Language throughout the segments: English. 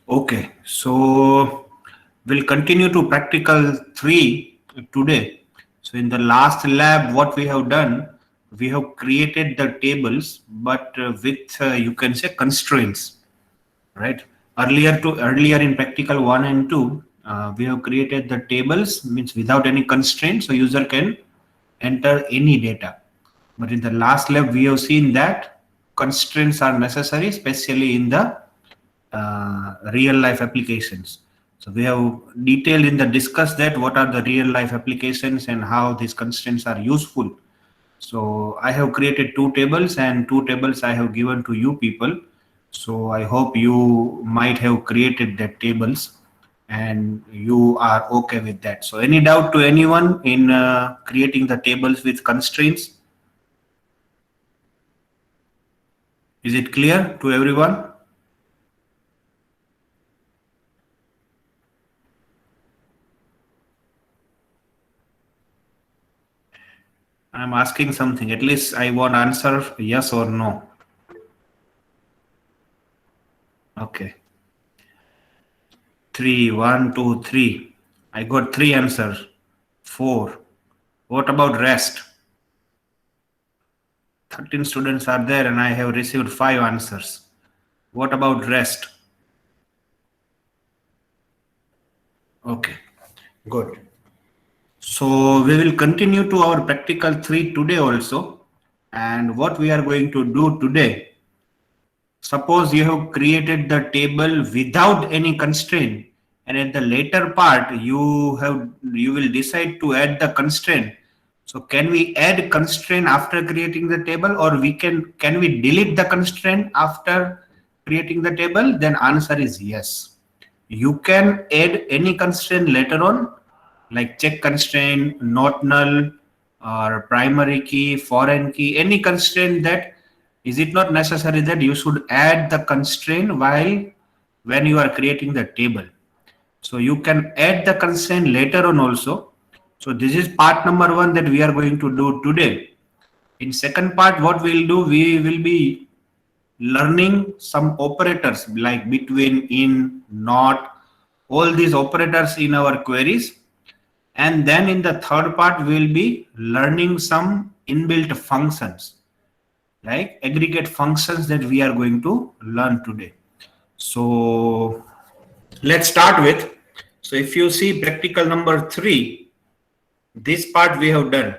Okay, so we'll continue to practical 3 today. So in the last lab, what we have done, we have created the tables, but with you can say constraints, right? Earlier in practical 1 and 2, we have created the tables means without any constraints, so user can enter any data. But in the last lab, we have seen that constraints are necessary, especially in the real life applications. So we have detailed in the discuss that what are the real life applications and how these constraints are useful. So I have created two tables and two tables I have given to you people. So I hope you might have created that tables and you are okay with that. So any doubt to anyone in creating the tables with constraints? Is it clear to everyone? I'm asking something. At least I want answer yes or no. Okay. 3, 1, 2, 3. I got three answers. 4. What about rest? 13 students are there and I have received 5 answers. What about rest? Okay. Good. So we will continue to our practical 3 today also. And what we are going to do today, suppose you have created the table without any constraint, and at the later part you will decide to add the constraint. So can we add constraint after creating the table, or can we delete the constraint after creating the table? Then answer is yes. You can add any constraint later on, like check constraint, not null, or primary key, foreign key, any constraint. That is it not necessary that you should add the constraint while when you are creating the table. So you can add the constraint later on also. So this is part number 1 that we are going to do today. In second part, what we'll do, we will be learning some operators like between, in, not, all these operators in our queries. And then in the third part, we'll be learning some inbuilt functions, like aggregate functions that we are going to learn today. So let's start with, so if you see practical number 3, this part we have done.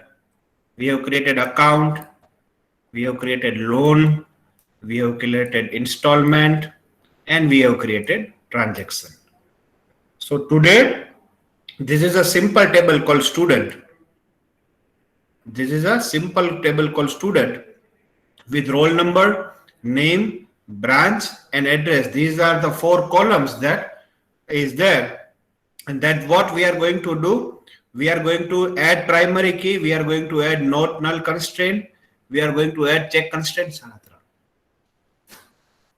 We have created account, we have created loan, we have created installment, and we have created transaction. So today, this is a simple table called student. This is a simple table called student with roll number, name, branch, and address. These are the 4 columns that is there. And that what we are going to do, we are going to add primary key, we are going to add not null constraint, we are going to add check constraint,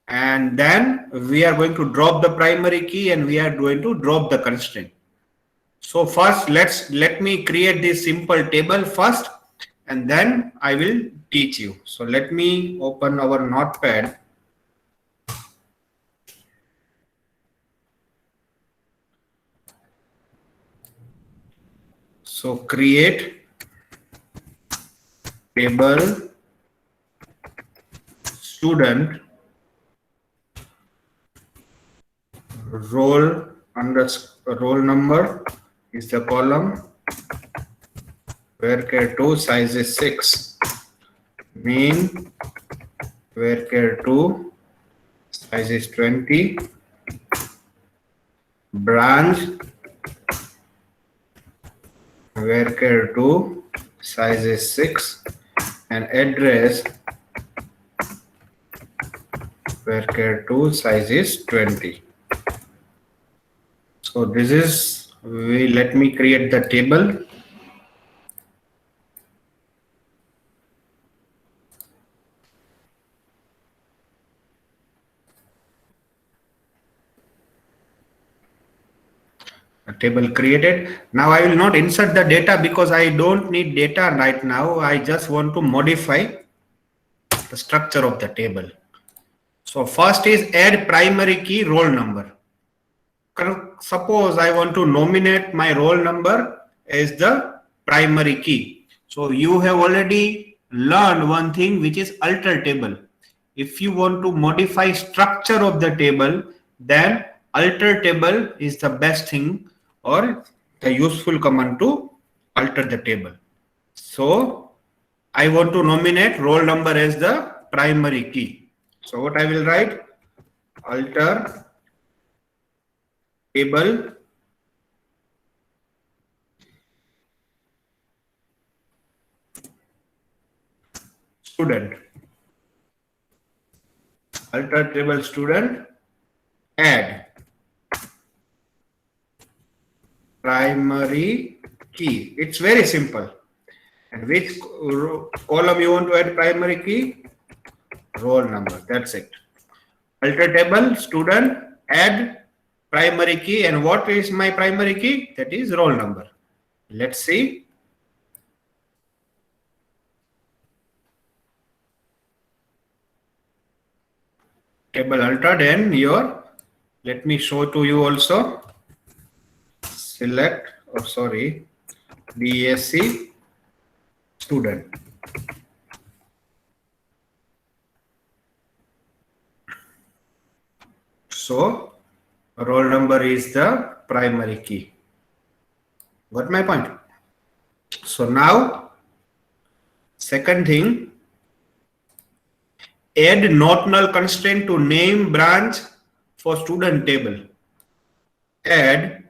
and then we are going to drop the primary key and we are going to drop the constraint. So first let me create this simple table first, and then I will teach you. So let me open our notepad. So create table student roll number is the column, varchar 2 size is 6, name varchar 2 size is 20, branch varchar 2 size is 6, and address varchar 2 size is 20. So this is, let me create the table. A table created. Now I will not insert the data because I don't need data right now. I just want to modify the structure of the table. So first is add primary key roll number. suppose I want to nominate my roll number as the primary key. So you have already learned one thing, which is alter table. If you want to modify structure of the table, then alter table is the best thing or the useful command to alter the table. So I want to nominate roll number as the primary key. So what I will write? Alter table student. Alter table student, add primary key. It's very simple. And which column you want to add primary key? Roll number. That's it. Alter table student, add primary key. And what is my primary key? That is roll number. Let's see. Table altered, and your, let me show to you also. Select, or sorry, BSc student. So roll number is the primary key. Got my point? So now, second thing, add not null constraint to name branch for student table. Add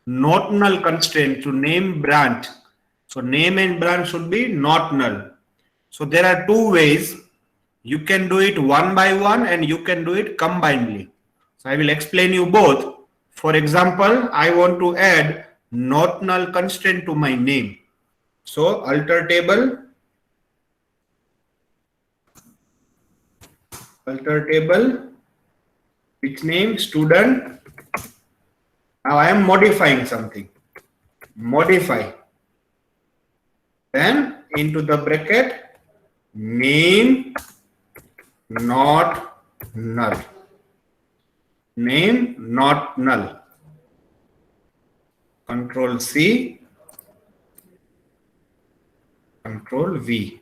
not null constraint to name branch. So name and branch should be not null. So there are two ways. You can do it one by one and you can do it combinedly. So I will explain you both. For example, I want to add not null constraint to my name. So alter table, which name? Student. Now I am modifying something. Modify. Then into the bracket, name not null. Name not null. Control C, Control V.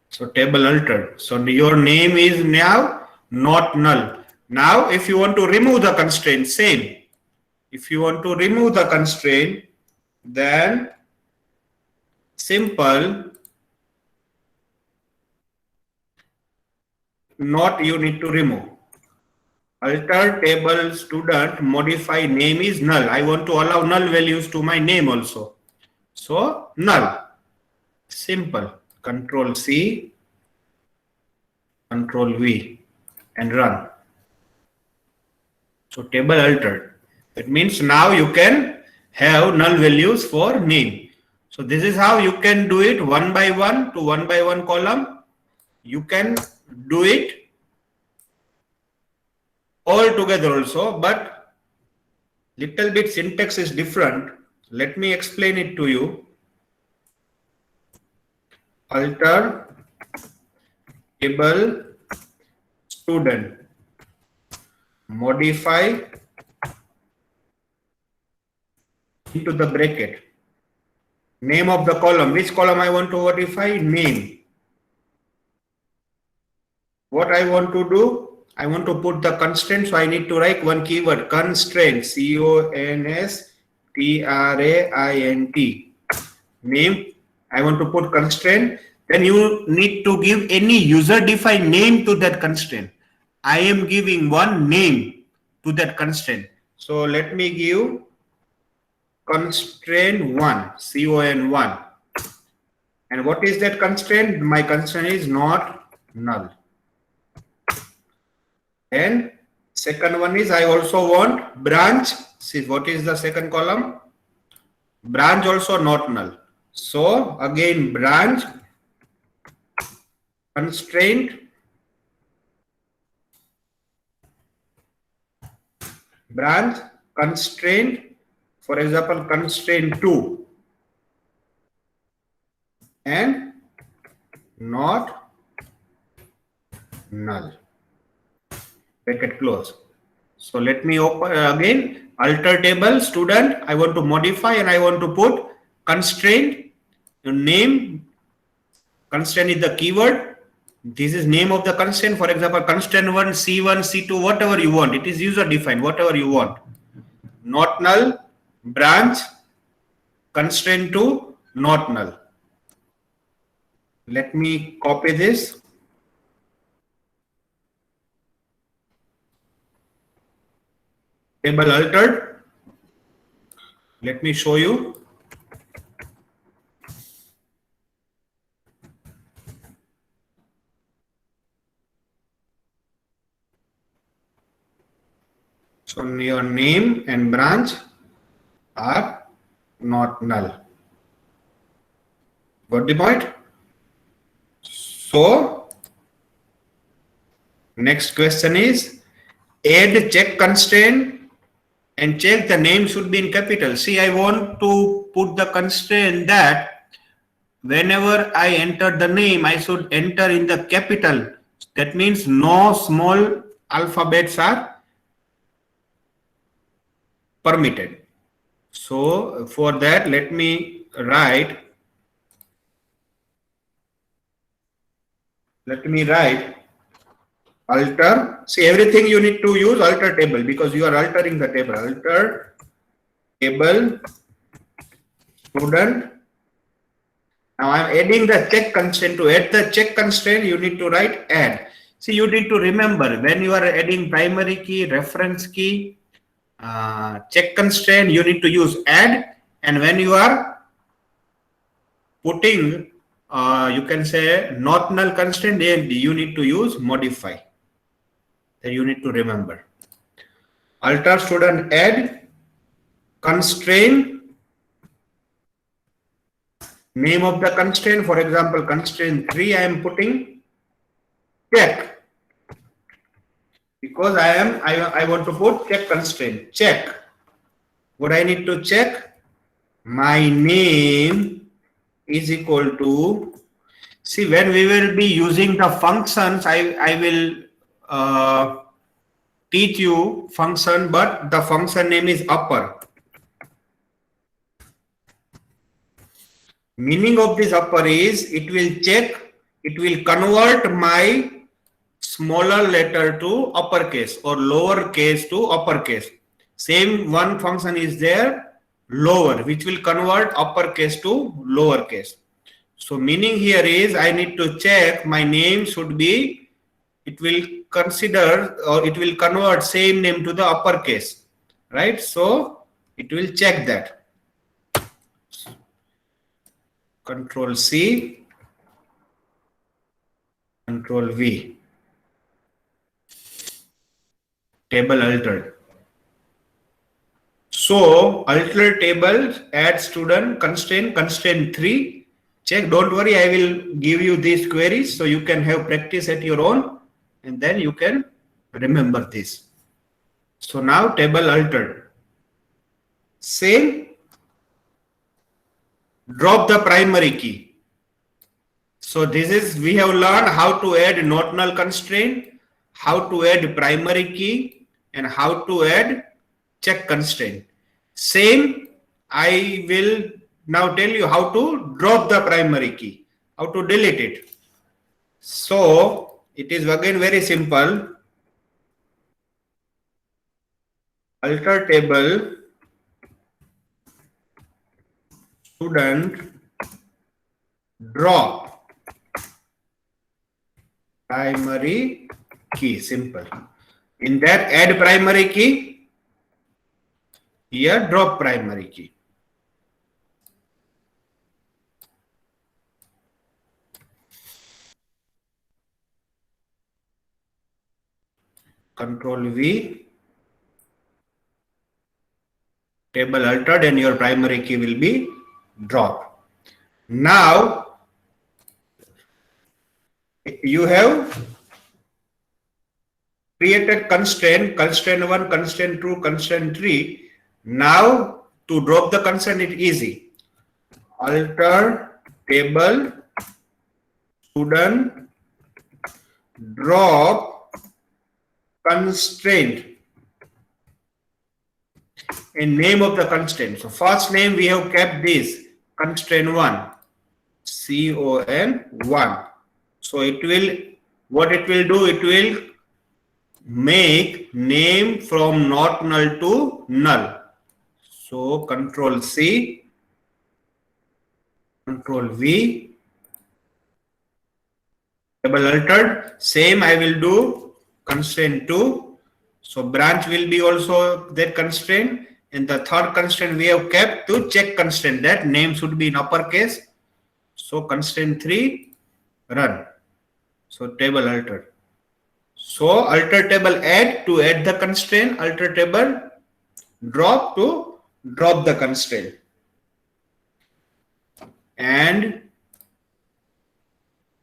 So table altered. So your name is now not null. Now if you want to remove the constraint, same. If you want to remove the constraint, then simple not you need to remove. Alter table student modify name is null. I want to allow null values to my name also. So null. Simple. Control C, Control V, and run. So table altered. It means now you can have null values for name. So this is how you can do it one by one to one by one column. You can do it all together also, but little bit syntax is different. Let me explain it to you. Alter table student, modify into the bracket, name of the column. Which column I want to modify? Name. What I want to do? I want to put the constraint, so I need to write one keyword, constraint, C-O-N-S-T-R-A-I-N-T. Name, I want to put constraint. Then you need to give any user-defined name to that constraint. I am giving one name to that constraint. So let me give constraint 1, CON1. And what is that constraint? My constraint is not null. And second one is I also want branch. See, what is the second column? Branch also not null. So again, branch constraint branch constraint, for example, constraint 2 and not null. bracket close. So let me open again, alter table student. I want to modify and I want to put constraint. Your name, constraint is the keyword. This is name of the constraint. For example, constraint 1, C1, C2, whatever you want. It is user defined, whatever you want. Not null, branch, constraint 2, not null. Let me copy this. Table altered. Let me show you. So your name and branch are not null. Got the point? So next question is add check constraint and check the name should be in capital. See, I want to put the constraint that whenever I enter the name, I should enter in the capital. That means no small alphabets are permitted. So for that, let me write alter. See, everything you need to use alter table because you are altering the table. Alter table student. Now I am adding the check constraint. To add the check constraint, you need to write add. See, you need to remember when you are adding primary key, reference key, check constraint, you need to use add, and when you are putting you can say not null constraint, then you need to use modify. Then you need to remember alter student add constraint, name of the constraint, for example constraint 3 I am putting check because I want to put check constraint. Check what I need to check, my name is equal to, see when we will be using the functions, I will teach you function, but the function name is upper. Meaning of this upper is it will check, it will convert my smaller letter to uppercase or lower case to uppercase. Same one function is there, lower, which will convert uppercase to lowercase. So meaning here is I need to check my name should be, it will consider or it will convert same name to the uppercase, right? So it will check that. Control C, Control V. Table altered. So alter table, add student, constraint 3. Check, don't worry, I will give you these queries so you can have practice at your own and then you can remember this. So now table altered. Same, drop the primary key. So this is, we have learned how to add not null constraint, how to add primary key, and how to add check constraint. Same, I will now tell you how to drop the primary key, how to delete it. So it is again very simple. Alter table student drop primary key, simple. In that add primary key, here drop primary key. Control V, table altered and your primary key will be dropped. Now you have created constraint 1, constraint 2, constraint 3. Now to drop the constraint it is easy. Alter table student drop constraint in name of the constraint. So first name we have kept this constraint 1, CON1. So it will, what it will do, it will make name from not null to null. So control C, control V, table altered. Same I will do constraint 2. So branch will be also that constraint. And the third constraint we have kept to check constraint, that name should be in uppercase. So constraint 3, run. So table altered. So alter table add to add the constraint, alter table drop to drop the constraint. And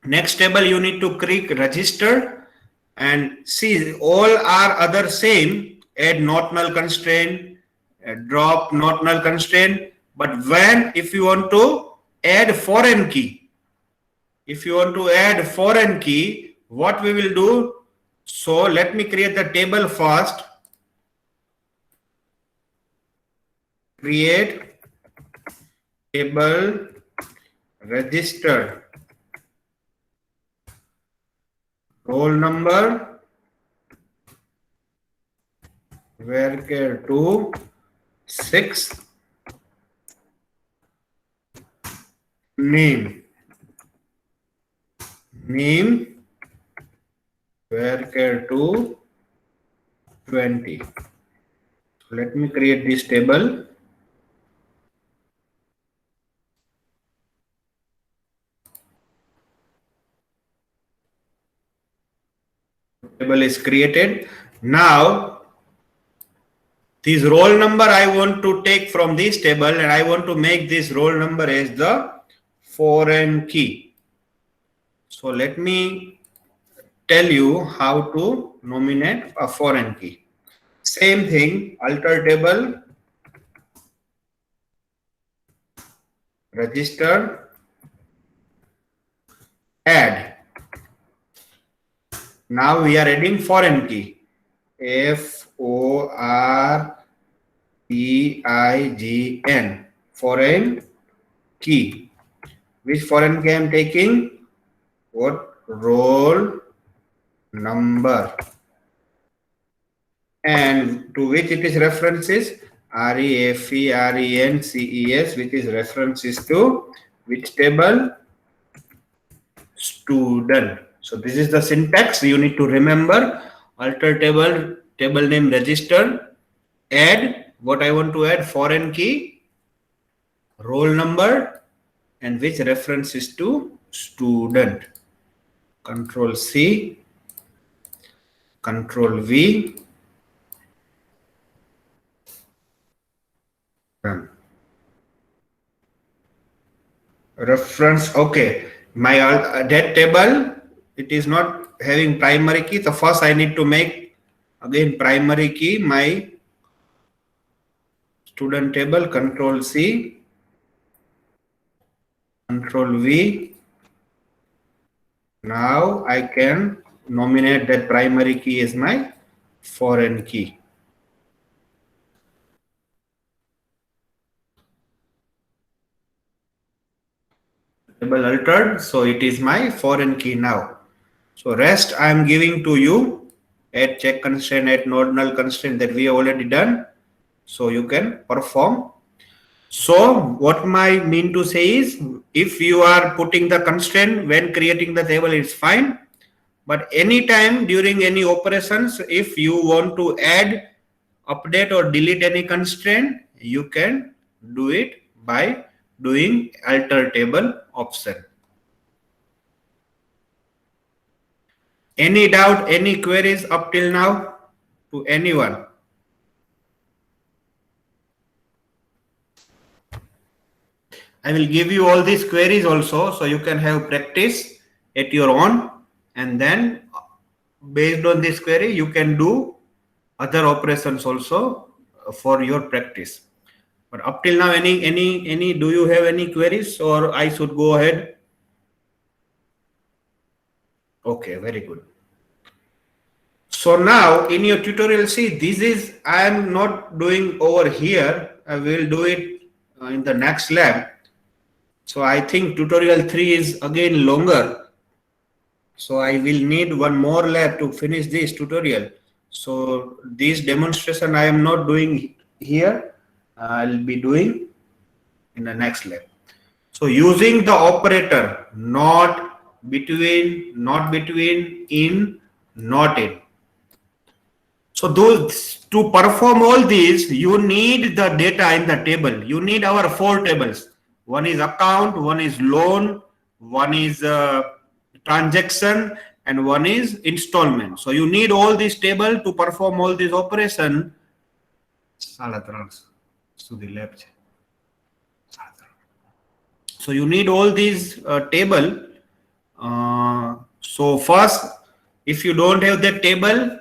next table you need to click register and see all are other same, add not null constraint, drop not null constraint. But when if you want to add foreign key, if you want to add foreign key, what we will do? So let me create the table first. Create table register roll number varchar 2 6 name varchar 2 20. So let me create this table. Table is created. Now this roll number I want to take from this table and I want to make this roll number as the foreign key. So let me tell you how to nominate a foreign key. Same thing, alter table register add. Now we are adding foreign key, FOREIGN, foreign key. Which foreign key I am taking? What? Roll number. And to which it is references? REFERENCES, which is references to which table? Student. So this is the syntax you need to remember. Alter table, table name register, add what I want to add, foreign key, roll number, and which references to student. Control C, control V, run. Reference, okay. My that table, it is not having primary key. So first I need to make again primary key, my student table, control C, control V. Now I can nominate that primary key as my foreign key. Table altered, so it is my foreign key now. So rest I am giving to you. Add check constraint, add node null constraint, that we have already done. So you can perform. So what I mean to say is, if you are putting the constraint when creating the table, it's fine. But anytime during any operations, if you want to add, update or delete any constraint, you can do it by doing alter table option. Any doubt, any queries up till now to anyone? I will give you all these queries also, so you can have practice at your own, and then based on this query, you can do other operations also for your practice. But up till now, any do you have any queries, or I should go ahead? Okay, very good. So now in your tutorial, see, this is, I am not doing over here. I will do it in the next lab. So I think tutorial 3 is again longer. So I will need one more lab to finish this tutorial. So this demonstration I am not doing here. I'll be doing in the next lab. So using the operator not between, in, not in. So those, to perform all these, you need the data in the table. You need our 4 tables. One is account, one is loan, one is transaction, and one is installment. So you need all these table to perform all these operation. So you need all these table. So first, if you don't have the table,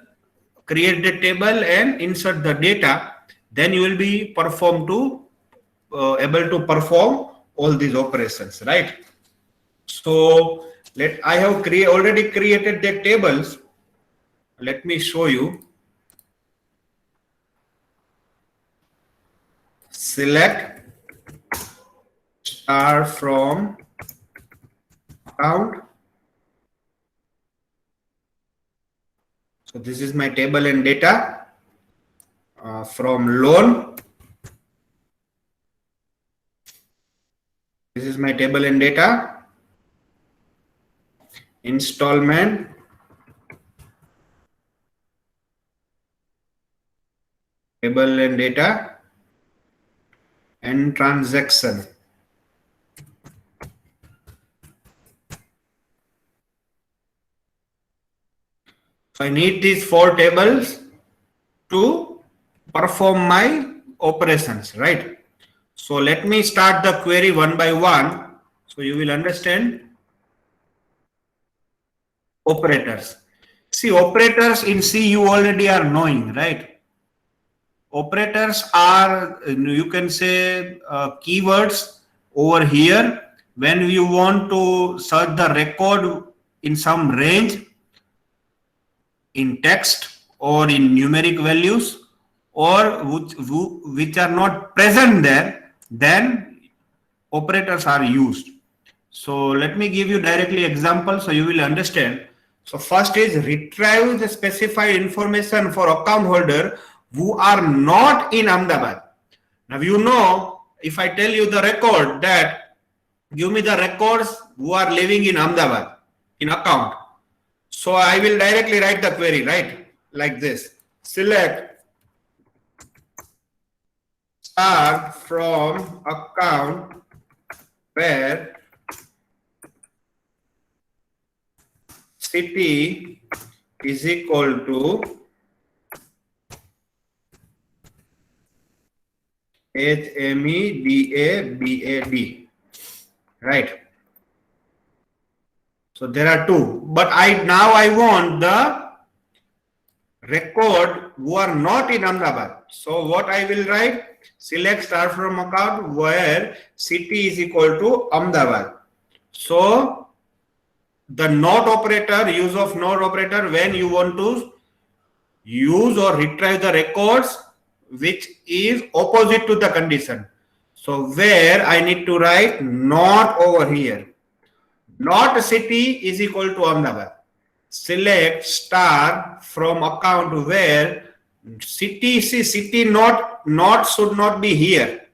create the table and insert the data, then you will be perform to able to perform all these operations, right? So I have already created the tables. Let me show you. Select star from account. So this is my table and data from loan. This is my table and data. Installment. Table and data. And transaction. So I need these 4 tables to perform my operations, right? So let me start the query one by one, so you will understand. Operators. See, operators in C you already are knowing, right? Operators are, you can say, keywords over here. When you want to search the record in some range, in text or in numeric values, or which are not present there, then operators are used. So let me give you directly example so you will understand. So first is retrieve the specified information for account holder who are not in Ahmedabad. Now you know, if I tell you the record that give me the records who are living in Ahmedabad in account. So I will directly write the query, right? Like this. Select star from account where city is equal to HMEDABAD, right? So there are 2, but now I want the record who are not in Ahmedabad. So what I will write? Select star from account where city is equal to Ahmedabad. So the not operator, use of not operator when you want to use or retrieve the records which is opposite to the condition. So where I need to write not over here. Not city is equal to Ahmedabad. Select star from account where city not should not be here.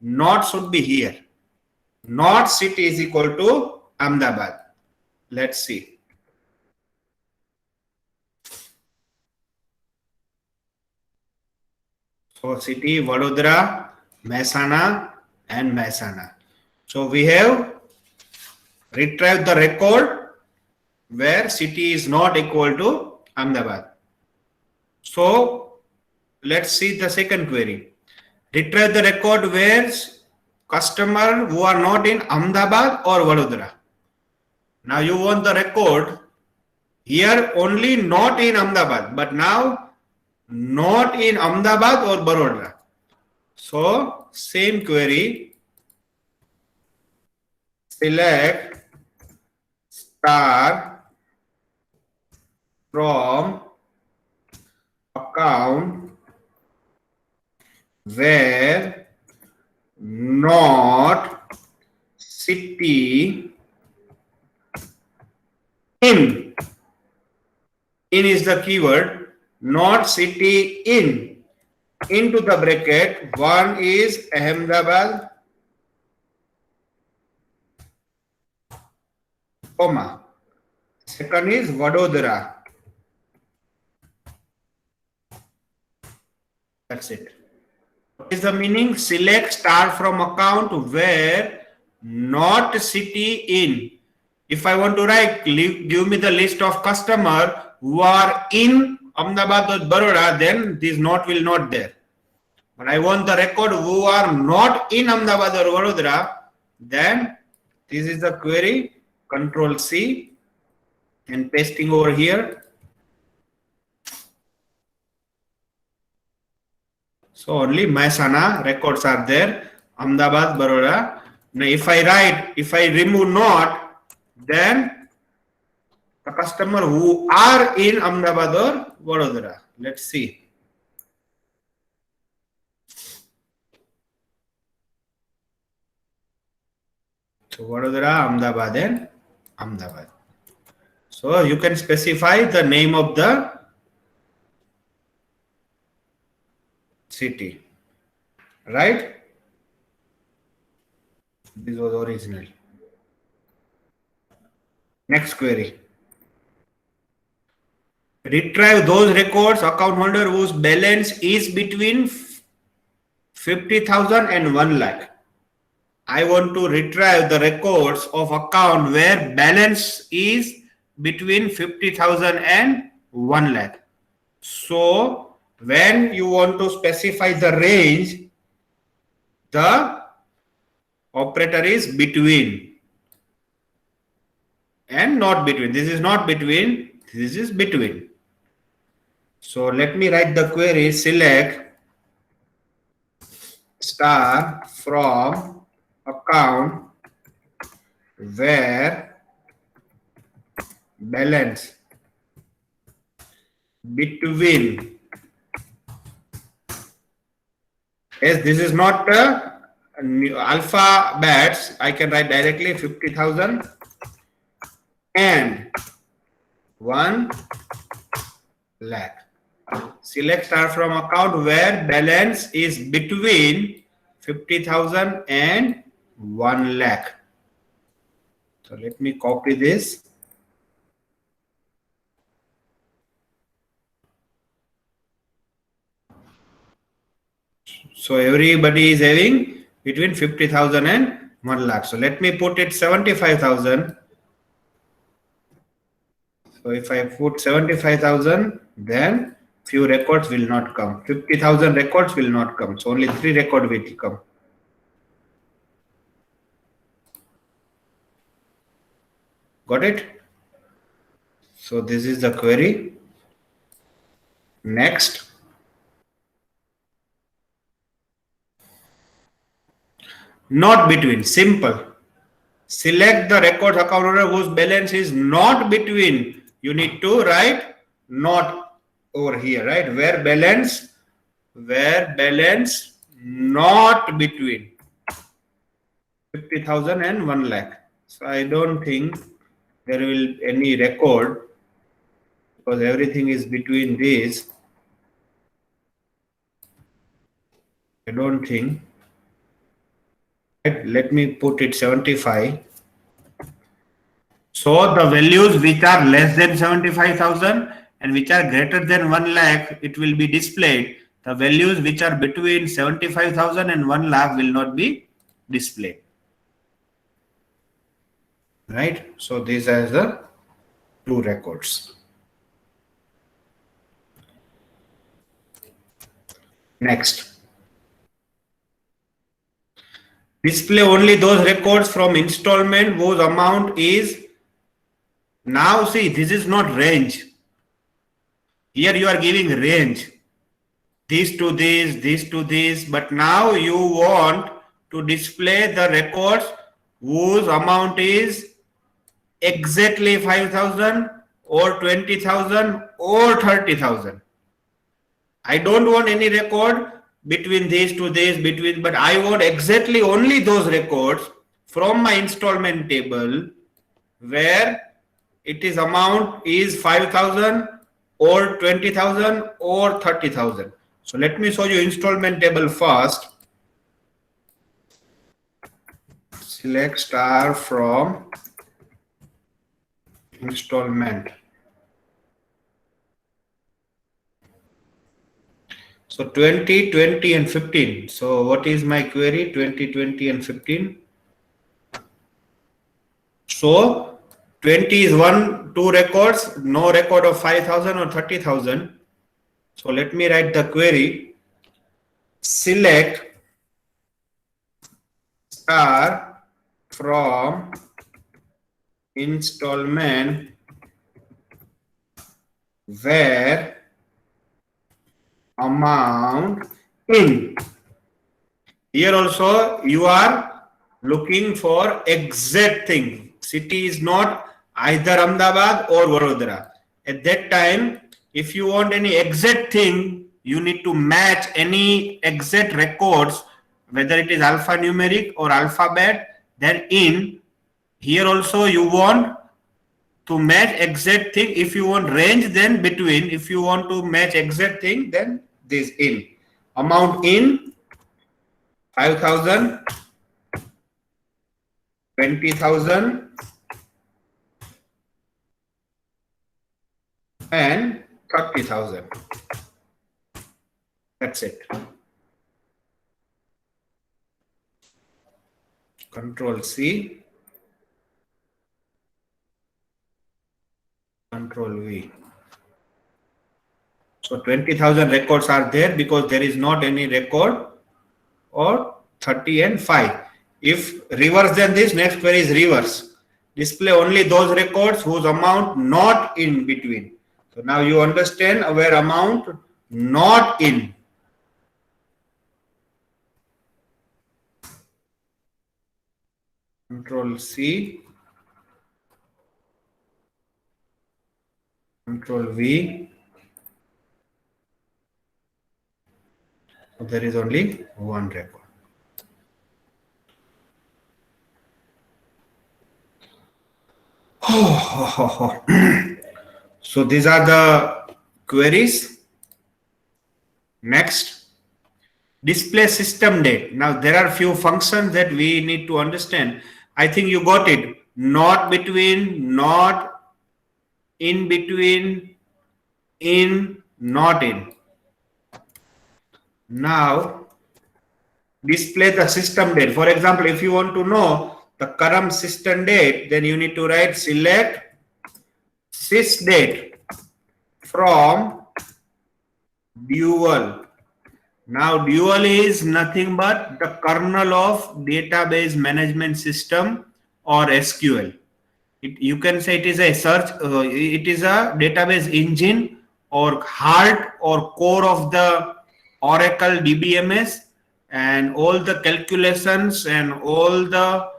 Not should be here. Not city is equal to Ahmedabad. Let's see. So city Vadodara, Mehsana and Mehsana. So we have retrieved the record where city is not equal to Ahmedabad. So let's see the second query. Retrieve the record where customer who are not in Ahmedabad or Vadodara. Now you want the record here only not in Ahmedabad, but now not in Ahmedabad or Baroda. So same query, select star from account where not city in is the keyword, not city in, into the bracket. One is Ahmedabad, comma. Second is Vadodara. That's it. What is the meaning? Select star from account where not city in. If I want to write, give me the list of customer who are in Ahmedabad or Baroda, then this not will not there. But I want the record who are not in Ahmedabad or Vadodara, then this is the query. Control C and pasting over here. So only Mehsana records are there, Ahmedabad, Baroda. Now if I remove not, then the customer who are in Ahmedabad or Vadodara. Let's see. So Vadodara, Ahmedabad and Ahmedabad. So you can specify the name of the city, right? This was original. Next query. Retrieve those records account holder whose balance is between 50,000 and 1 lakh. I want to retrieve the records of account where balance is between 50,000 and 1 lakh. So when you want to specify the range, the operator is between and not between. This is not between, this is between. So let me write the query. Select star from account where balance between, yes, this is not alphabets, I can write directly 50,000 and 1 lakh. Select star from account where balance is between 50,000 and 1 lakh. So let me copy this. So everybody is having between 50,000 and 1 lakh. So let me put it 75,000. So if I put 75,000, then few records will not come. 50,000 records will not come. So only 3 records will come. Got it? So this is the query. Next. Not between, simple. Select the records account holder whose balance is not between. You need to write not over here, right? Where balance not between 50,000 and 1 lakh. So I don't think there will any record because everything is between these. I don't think. Let me put it 75. So the values which are less than 75,000 and which are greater than 1 lakh, it will be displayed. The values which are between 75,000 and 1 lakh will not be displayed. Right? So these are the 2 records. Next. Display only those records from installment whose amount is. Now see, this is not range. Here you are giving range. This to this, but now you want to display the records whose amount is exactly 5,000 or 20,000 or 30,000. I don't want any record between these to this, but I want exactly only those records from my installment table where it is amount is 5,000 or 20,000 or 30,000. So let me show you installment table first. Select star from installment. So 20, 20 and 15. So what is my query? 20, 20 and 15. So 20 is two records, no record of 5,000 or 30,000. So let me write the query. Select star from installment where amount in. Here also you are looking for exact thing. City is not either Ahmedabad or Vadodara. At that time, if you want any exact thing, you need to match any exact records, whether it is alphanumeric or alphabet. Then in here also you want to match exact thing. If you want range, then between. If you want to match exact thing, then this in. Amount in 5,000, 20,000 and 30,000. That's it. Control C, Control V. So 20,000 records are there because there is not any record or 30 and 5. If reverse, then this next query is reverse. Display only those records whose amount not in between. So now you understand where amount not in. Control C, Control V. There is only one record. So these are the queries. Next, display system date. Now there are few functions that we need to understand. I think you got it. Not between, not in between, in, not in. Now display the system date. For example, if you want to know the current system date, then you need to write select sys date from dual. Now dual is nothing but the kernel of database management system or SQL. You can say it is a search, it is a database engine or heart or core of the Oracle DBMS, and all the calculations and all the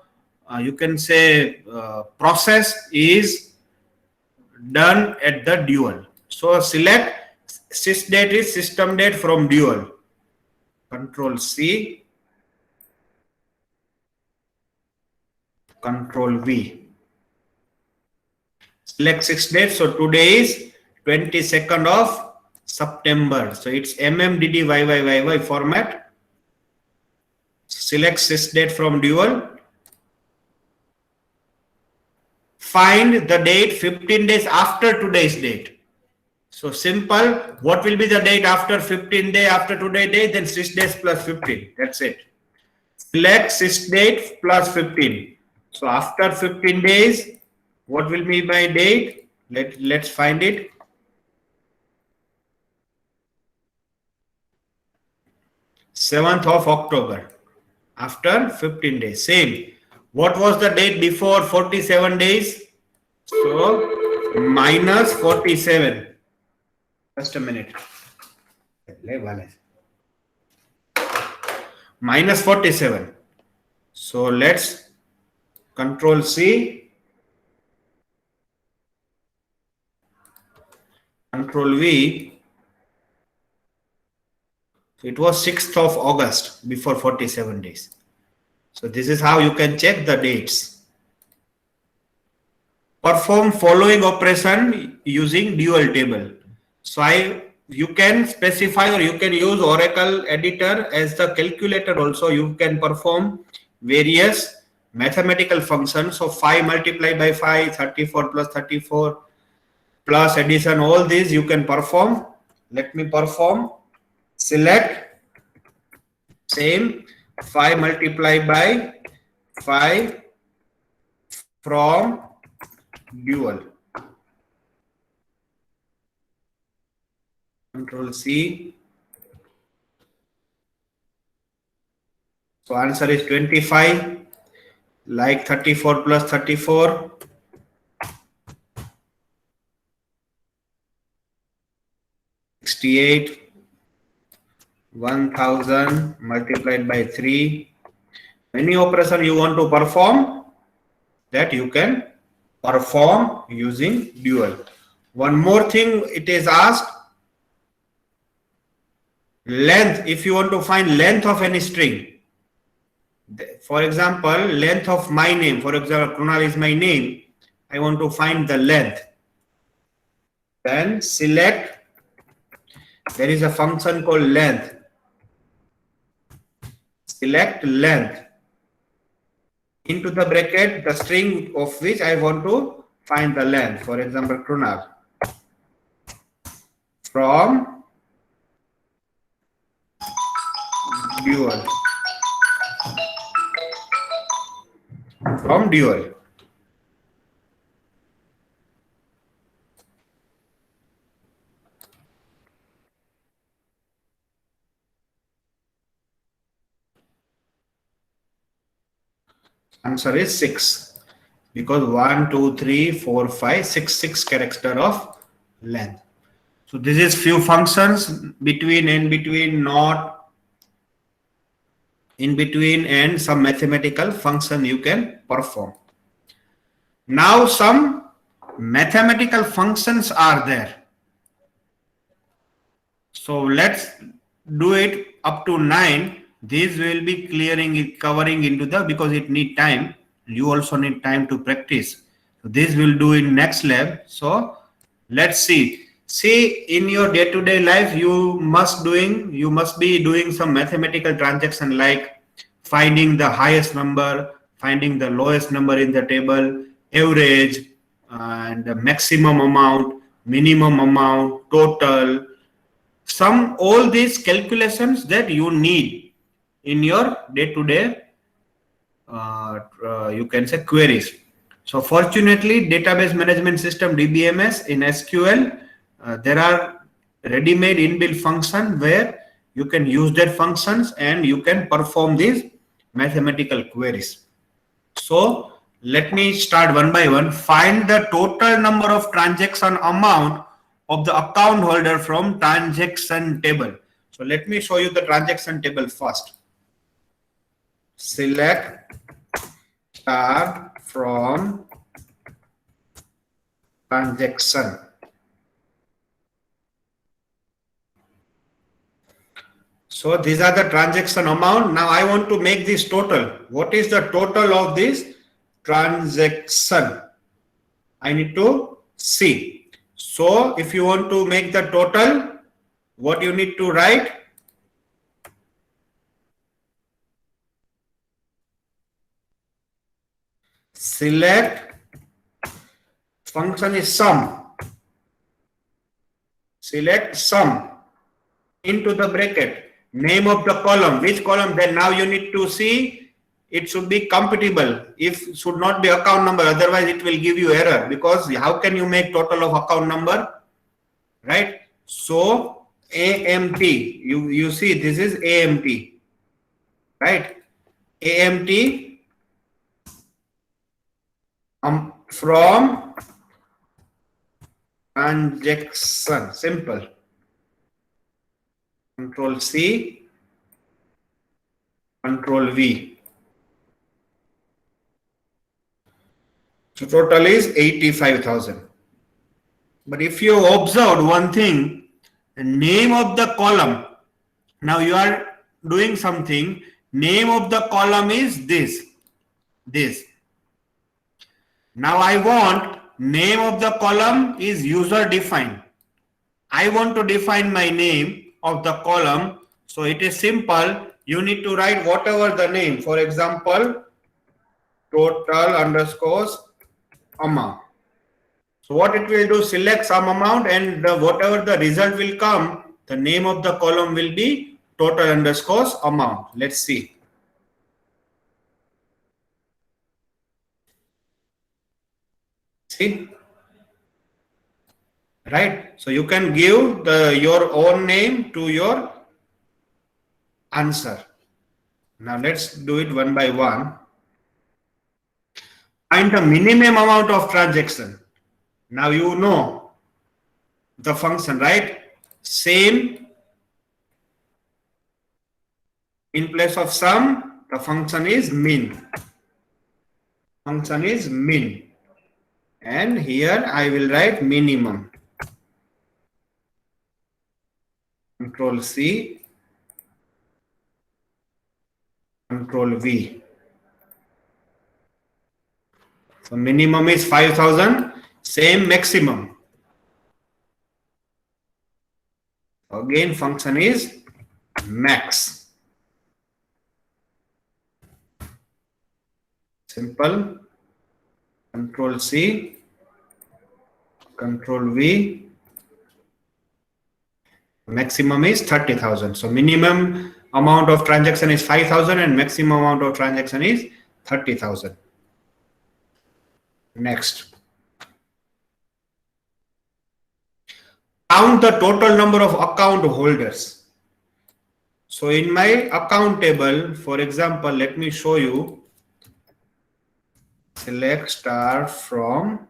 you can say process is done at the dual. So select sysdate is system date from dual. Control C, Control V. Select sysdate. So today is 22nd of September. So it's MMDDYYYY format. Select sysdate from dual. Find the date 15 days after today's date. So simple. What will be the date after 15 day after today's date? Then sysdate plus 15. That's it. Select sysdate plus 15. So after 15 days, what will be my date? Let's find it. 7th of October. After 15 days. Same. What was the date before 47 days? So minus 47. Just a minute. Minus 47. So let's Control C, Control V. So it was 6th of August before 47 days. So this is how you can check the dates. Perform following operation using dual table. So you can specify, or you can use Oracle editor as the calculator also. You can perform various mathematical functions. So 5 multiplied by 5, 34 plus 34 plus addition, all these you can perform. Let me perform. Select same 5 multiplied by 5 from dual. Control C. So answer is 25, like 34 plus 34. 68, 1000 multiplied by 3. Any operation you want to perform, that you can perform using dual. One more thing it is asked, length. If you want to find length of any string, for example, length of my name, for example, Krunal is my name, I want to find the length. Then select, there is a function called length. Select length. Into the bracket, the string of which I want to find the length. For example, Krunal. From dual. From dual. Answer is 6, because 1, 2, 3, 4, 5, 6 character of length. So this is few functions, between, in between, not, in between, and some mathematical function you can perform. Now some mathematical functions are there. So let's do it up to 9. These will be covering into the, because it need time. You also need time to practice. So this will do in next lab. So let's see. See, in your day-to-day life, you must be doing some mathematical transaction, like finding the highest number, finding the lowest number in the table, average, and the maximum amount, minimum amount, total. All these calculations that you need in your day-to-day, you can say, queries. So fortunately, database management system, DBMS, in SQL, there are ready-made inbuilt function where you can use that functions and you can perform these mathematical queries. So let me start one by one. Find the total number of transaction amount of the account holder from transaction table. So let me show you the transaction table first. Select star from transaction. So these are the transaction amount. Now I want to make this total. What is the total of this transaction? I need to see. So if you want to make the total, what you need to write? Select, function is sum. Select sum into the bracket. Name of the column, which column? Then now you need to see, it should be compatible. If should not be account number, otherwise it will give you error, because how can you make total of account number, right? So AMT, you see this is AMT, right? AMT from transaction, simple. Control C, Control V. So total is 85,000. But if you observed one thing, the name of the column, Now you are doing something. Name of the column is this. Now I want name of the column is user defined. I want to define my name of the column. So it is simple. You need to write whatever the name. For example, total underscores amount. So what it will do, select some amount, and whatever the result will come, the name of the column will be total underscores amount. Let's see. See? Right? So you can give your own name to your answer. Now let's do it one by one. Find the minimum amount of transaction. Now you know the function, right? Same. In place of sum, the function is min. Function is min. And here I will write minimum. Control C. Control V. So minimum is 5,000. Same maximum. Again, function is max. Simple. Control C. Control V. Maximum is 30,000. So minimum amount of transaction is 5,000 and maximum amount of transaction is 30,000. Next. Count the total number of account holders. So in my account table, for example, let me show you. Select star from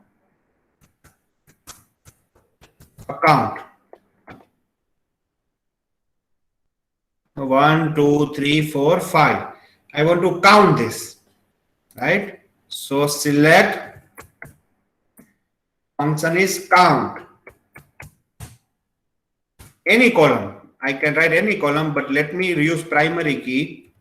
account. 1, 2, 3, 4, 5. I want to count this, right? So select, function is count. Any column. I can write any column, but let me use primary key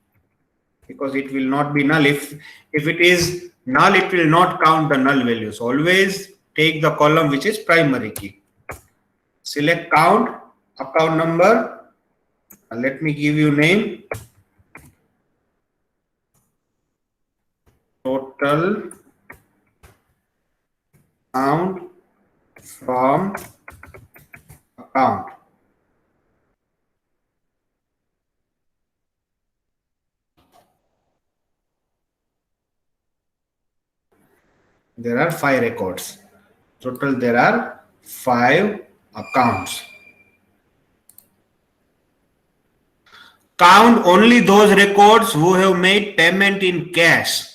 because it will not be null. If it is null, it will not count the null values. Always take the column which is primary key. Select count, account number. Let me give you name. Total count from account. There are 5 records. Total there are 5 accounts. Count only those records who have made payment in cash.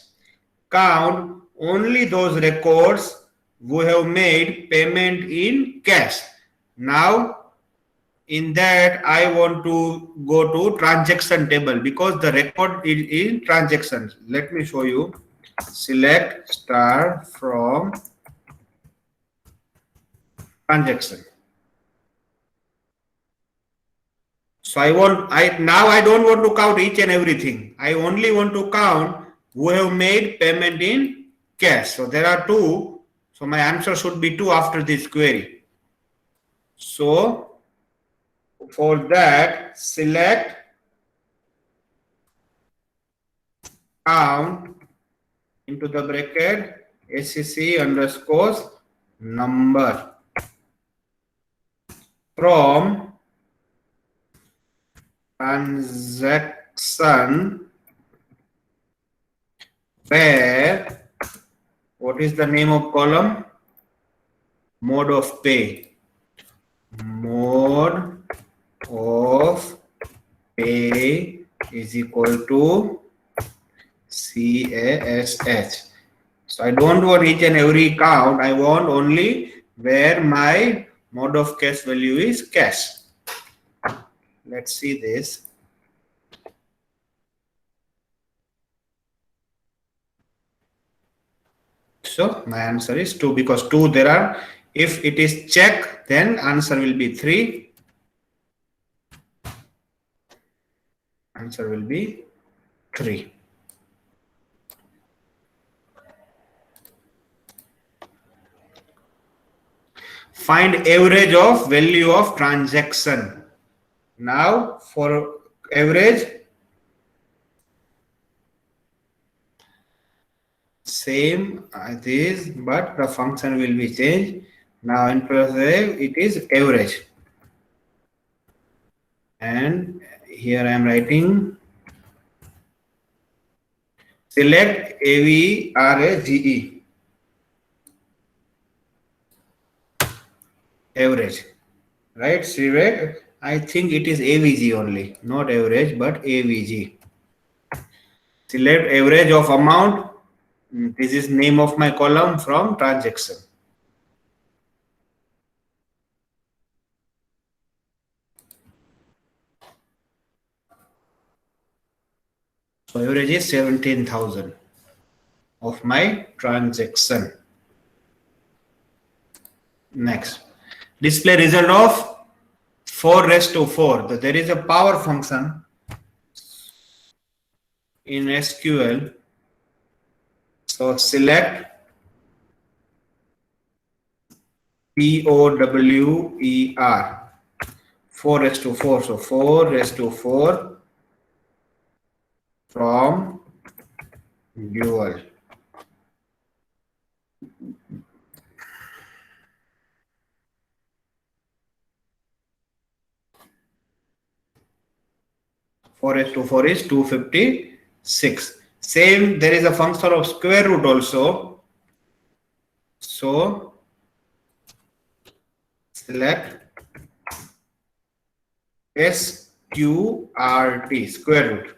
Count only those records who have made payment in cash. Now, in that, I want to go to transaction table because the record is in transactions. Let me show you. Select star from transaction. So I don't want to count each and everything. I only want to count who have made payment in cash. So there are 2. So my answer should be 2 after this query. So for that, select count into the bracket SCC underscores number from transaction where, what is the name of column? Mode of pay. Mode of pay is equal to CASH. So I don't want each and every count. I want only where my mode of cash value is cash. Let's see this. So my answer is 2 because 2 there are. If it is check, then answer will be 3. Answer will be 3. Find average of value of transaction. Now for average, same this, but the function will be changed. Now in process it is average, and here I am writing select AVRAGE, average, right? Select, I think it is AVG only, not average but AVG. Select average of amount. This is name of my column from transaction. So average is 17,000 of my transaction. Next, display result of 4:4. There is a power function in SQL. So select POWER 4:4. So 4:4 from dual. Four is 256. Same, there is a function of square root also. So select SQRT, square root.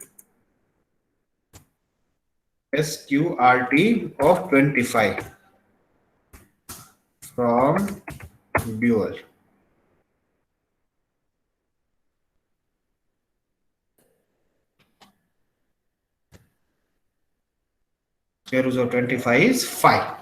SQRT of 25 from dual. Square root of 25 is 5.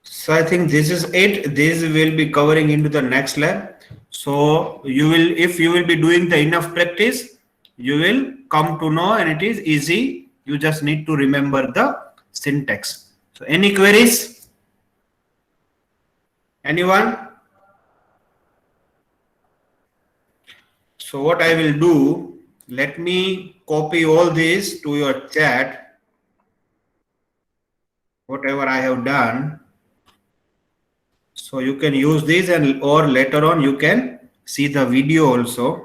So I think this is it. This will be covering into the next lab. So you will, if you will be doing the enough practice, you will come to know, and it is easy. You just need to remember the syntax. So any queries? Anyone? So what I will do, let me copy all this to your chat, whatever I have done. So you can use this, and or later on you can see the video also.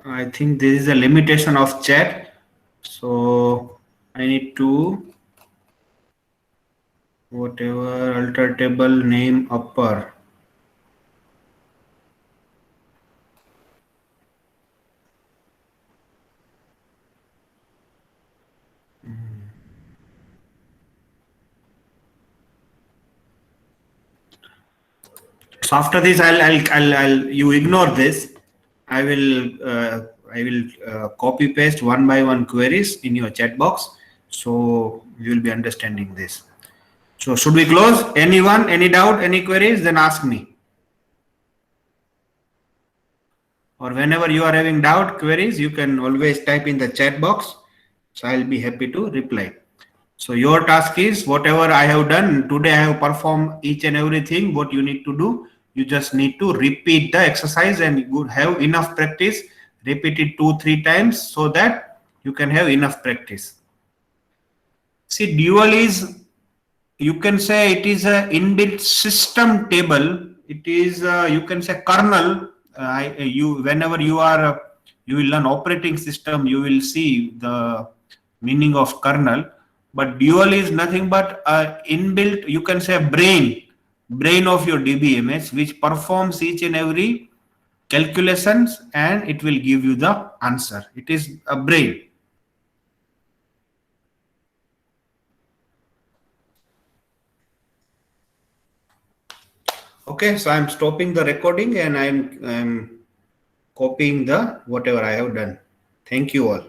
I think this is a limitation of chat. So I need to whatever alter table name upper. So after this, I'll you ignore this. I will copy paste one by one queries in your chat box, so you will be understanding this. So should we close? Anyone, any doubt, any queries? Then ask me. Or whenever you are having doubt, queries, you can always type in the chat box. So I'll be happy to reply. So your task is whatever I have done today. I have performed each and everything. What you need to do, you just need to repeat the exercise and you have enough practice. Repeat it 2-3 times so that you can have enough practice. See, dual is, you can say it is a inbuilt system table. It is you can say kernel. You whenever you are you will learn operating system, you will see the meaning of kernel. But dual is nothing but inbuilt, you can say brain of your DBMS, which performs each and every calculations and it will give you the answer. It is a brain. Okay, so I'm stopping the recording and I'm copying the whatever I have done. Thank you all.